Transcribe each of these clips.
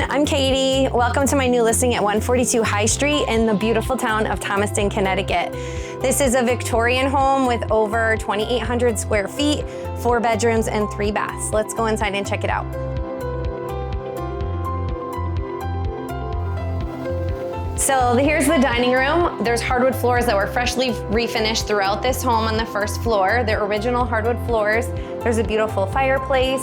everyone, I'm Katie. Welcome to my new listing at 142 High Street in the beautiful town of Thomaston, Connecticut. This is a Victorian home with over 2,800 square feet, 4 bedrooms and 3 baths. Let's go inside and check it out. So here's the dining room. There's hardwood floors that were freshly refinished throughout this home on the first floor. They're original hardwood floors. There's a beautiful fireplace,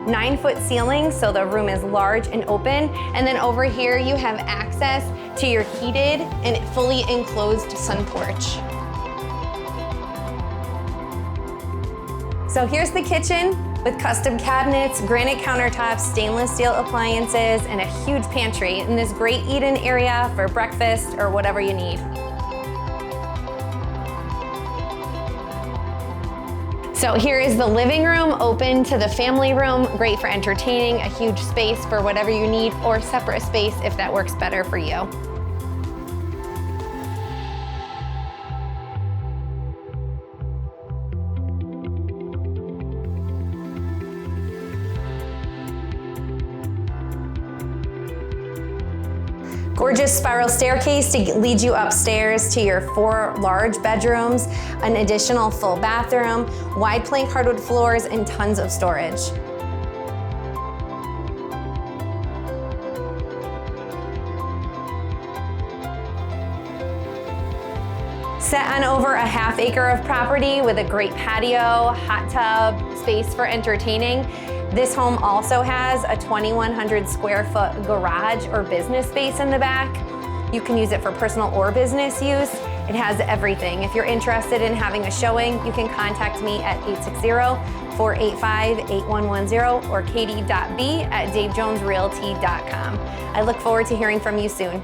9-foot ceiling, so the room is large and open. And then over here you have access to your heated and fully enclosed sun porch. So here's the kitchen with custom cabinets, granite countertops, stainless steel appliances, and a huge pantry in this great eat-in area for breakfast or whatever you need. So here is the living room, open to the family room, great for entertaining, a huge space for whatever you need, or separate space if that works better for you. Gorgeous spiral staircase to lead you upstairs to your 4 large bedrooms, an additional full bathroom, wide plank hardwood floors, and tons of storage. Set on over a ½ acre of property with a great patio, hot tub, space for entertaining. This home also has a 2,100 square foot garage or business space in the back. You can use it for personal or business use. It has everything. If you're interested in having a showing, you can contact me at 860-485-8110 or katie.b@davejonesrealty.com. I look forward to hearing from you soon.